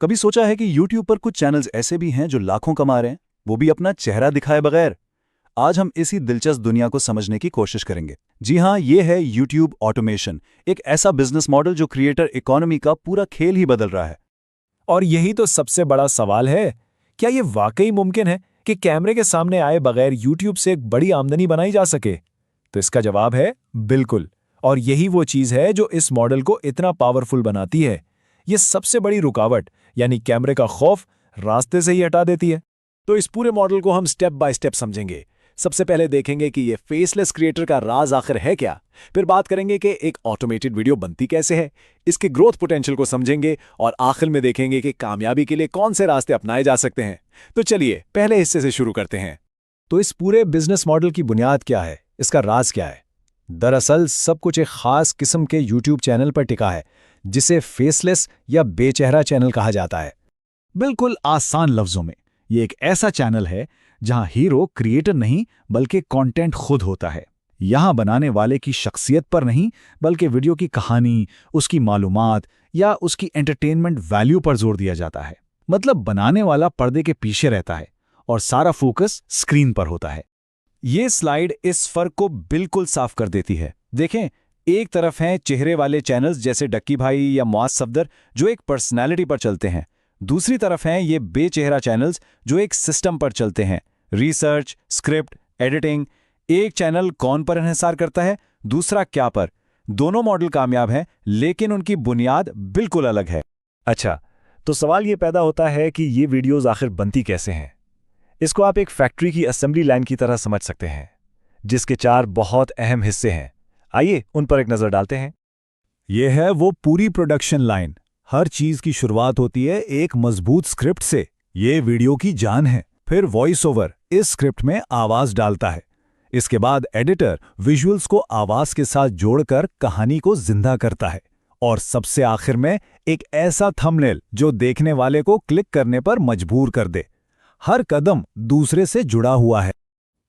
कभी सोचा है कि YouTube पर कुछ चैनल्स ऐसे भी हैं जो लाखों कमा रहे हैं, वो भी अपना चेहरा दिखाए बगैर? आज हम इसी दिलचस्प दुनिया को समझने की कोशिश करेंगे। जी हाँ, ये है YouTube ऑटोमेशन, एक ऐसा बिजनेस मॉडल जो क्रिएटर इकोनॉमी का पूरा खेल ही बदल रहा है। और यही तो सबसे बड़ा सवाल है, क्या ये वाकई मुमकिन है कि कैमरे के सामने आए बगैर YouTube से एक बड़ी आमदनी बनाई जा सके? तो इसका जवाब है बिल्कुल। और यही वो चीज़ है जो इस मॉडल को इतना पावरफुल बनाती है। ये सबसे बड़ी रुकावट यानी कैमरे का खौफ रास्ते से ही हटा देती है। तो इस पूरे मॉडल को हम स्टेप बाय स्टेप समझेंगे। सबसे पहले देखेंगे कि ये फेसलेस क्रिएटर का राज आखिर है क्या। फिर बात करेंगे कि एक ऑटोमेटेड वीडियो बनती कैसे है, इसके ग्रोथ पोटेंशियल को समझेंगे और आखिर में देखेंगे कि कामयाबी के लिए कौन से रास्ते अपनाए जा सकते हैं। तो चलिए पहले हिस्से से शुरू करते हैं। तो इस पूरे बिजनेस मॉडल की बुनियाद क्या है, इसका राज क्या है? दरअसल सब कुछ एक खास किस्म के YouTube चैनल पर टिका है, जिसे फेसलेस या बेचेहरा चैनल कहा जाता है। बिल्कुल आसान लफ्जों में, ये एक ऐसा चैनल है जहां हीरो क्रिएटर नहीं बल्कि कंटेंट खुद होता है। यहां बनाने वाले की शख्सियत पर नहीं बल्कि वीडियो की कहानी, उसकी मालूमात या उसकी एंटरटेनमेंट वैल्यू पर जोर दिया जाता है। मतलब बनाने वाला पर्दे के पीछे रहता है और सारा फोकस स्क्रीन पर होता है। ये स्लाइड इस फर्क को बिल्कुल साफ कर देती है। देखें, एक तरफ हैं चेहरे वाले चैनल्स जैसे डक्की भाई या मुआज सफदर जो एक पर्सनैलिटी पर चलते हैं। दूसरी तरफ हैं ये बेचेहरा चैनल्स जो एक सिस्टम पर चलते हैं, रिसर्च, स्क्रिप्ट, एडिटिंग। एक चैनल कौन पर इन्हिसार करता है, दूसरा क्या पर। दोनों मॉडल कामयाब हैं, लेकिन उनकी बुनियाद बिल्कुल अलग है। अच्छा, तो सवाल ये पैदा होता है कि ये वीडियोस आखिर बनती कैसे हैं। इसको आप एक फैक्ट्री की असेंबली लाइन की तरह समझ सकते हैं, जिसके 4 बहुत अहम हिस्से हैं। आइए उन पर एक नजर डालते हैं। यह है वो पूरी प्रोडक्शन लाइन। हर चीज की शुरुआत होती है एक मजबूत स्क्रिप्ट से। ये वीडियो की जान है। फिर वॉइस ओवर इस स्क्रिप्ट में आवाज डालता है। इसके बाद एडिटर विजुअल्स को आवाज के साथ जोड़कर कहानी को जिंदा करता है। और सबसे आखिर में एक ऐसा थंबनेल जो देखने वाले को क्लिक करने पर मजबूर कर दे। हर कदम दूसरे से जुड़ा हुआ है।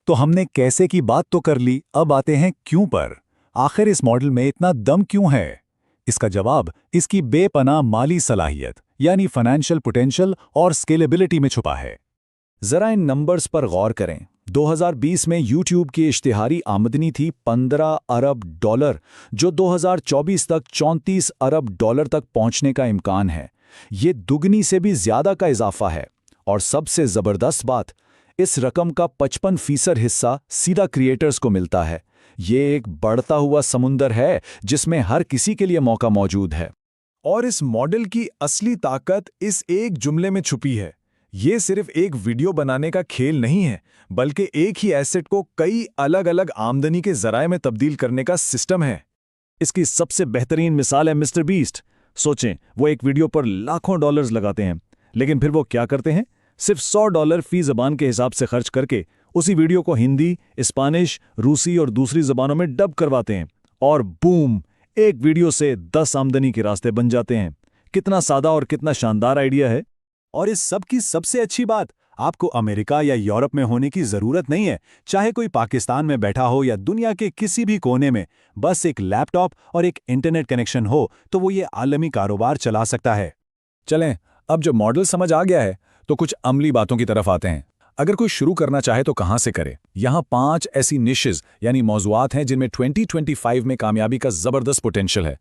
तो हमने कैसे की बात तो कर ली, अब आते हैं क्यों पर। आखिर इस मॉडल में इतना दम क्यों है? इसका जवाब इसकी बेपनाह माली सलाहियत यानी फाइनेंशियल पोटेंशियल और स्केलेबिलिटी में छुपा है। जरा इन नंबर्स पर गौर करें। 2020 में YouTube की इश्तिहारी आमदनी थी $15 अरब, जो 2024 तक $34 अरब तक पहुंचने का इम्कान है। ये दुगनी से भी ज्यादा का इजाफा है। और सबसे जबरदस्त बात, इस रकम का 55% हिस्सा सीधा क्रिएटर्स को मिलता है। ये एक बढ़ता हुआ समुंदर है जिसमें हर किसी के लिए मौका मौजूद है। और इस मॉडल की असली ताकत इस एक जुमले में छुपी है। ये सिर्फ एक वीडियो बनाने का खेल नहीं है, बल्कि एक ही एसेट को कई अलग अलग आमदनी के जराए में तब्दील करने का सिस्टम है। इसकी सबसे बेहतरीन मिसाल है मिस्टर बीस्ट। सोचें, वो एक वीडियो पर लाखों डॉलर्स लगाते हैं, लेकिन फिर वो क्या करते हैं? सिर्फ $100 फी ज़बान के हिसाब से खर्च करके उसी वीडियो को हिंदी, स्पेनिश, रूसी और दूसरी ज़बानों में डब करवाते हैं और बूम, एक वीडियो से 10 आमदनी के रास्ते बन जाते हैं। कितना सादा और कितना शानदार आइडिया है। और इस सब की सबसे अच्छी बात, आपको अमेरिका या यूरोप में होने की जरूरत नहीं है। चाहे कोई पाकिस्तान में बैठा हो या दुनिया के किसी भी कोने में, बस एक लैपटॉप और एक इंटरनेट कनेक्शन हो तो वो ये आलमी कारोबार चला सकता है। चलें, अब जो मॉडल समझ आ गया है तो कुछ अमली बातों की तरफ आते हैं। अगर कोई शुरू करना चाहे तो कहां से करे? यहां 5 ऐसी निशेस यानी मौजुआत हैं जिनमें 2025 में कामयाबी का जबरदस्त पोटेंशियल है।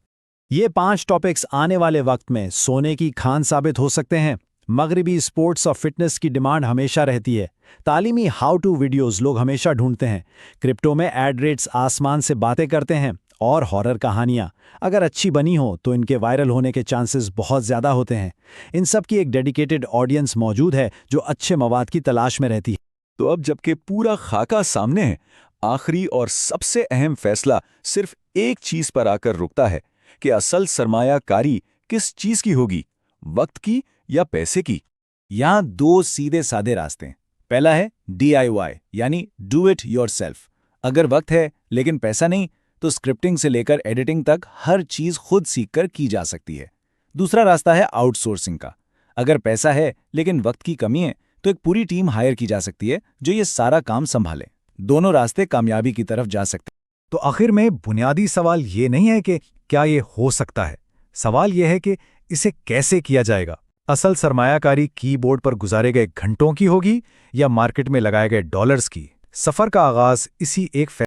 ये 5 टॉपिक्स आने वाले वक्त में सोने की खान साबित हो सकते हैं। मगरिबी स्पोर्ट्स और फिटनेस की डिमांड हमेशा रहती है। तालीमी हाउ टू वीडियोस लोग हमेशा ढूंढते हैं। क्रिप्टो में एड रेट्स आसमान से बातें करते हैं। और हॉरर कहानियां अगर अच्छी बनी हो तो इनके वायरल होने के चांसेस बहुत ज़्यादा होते हैं। इन सब की एक डेडिकेटेड ऑडियंस मौजूद है जो अच्छे मवाद की तलाश में रहती है। तो अब जबकि पूरा खाका सामने है, आखिरी और सबसे अहम फैसला सिर्फ एक चीज पर आकर रुकता है कि असल सरमायाकारी किस चीज की होगी, वक्त की या पैसे की। यहां 2 सीधे सादे रास्ते हैं। पहला है DIY यानी डू इट योरसेल्फ। अगर वक्त है लेकिन पैसा नहीं तो स्क्रिप्टिंग से लेकर एडिटिंग तक हर चीज खुद सीखकर की जा सकती है। दूसरा रास्ता है आउटसोर्सिंग का। अगर पैसा है लेकिन वक्त की कमी है तो एक पूरी टीम हायर की जा सकती है जो ये सारा काम संभाले। दोनों रास्ते कामयाबी की तरफ जा सकते हैं। तो आखिर में बुनियादी सवाल ये नहीं है कि क्या ये हो सकता है, सवाल ये है कि इसे कैसे किया जाएगा। असल सरमायाकारी कीबोर्ड पर गुजारे गए घंटों की होगी या मार्केट में लगाए गए डॉलर्स की? सफर का आगाज इसी एक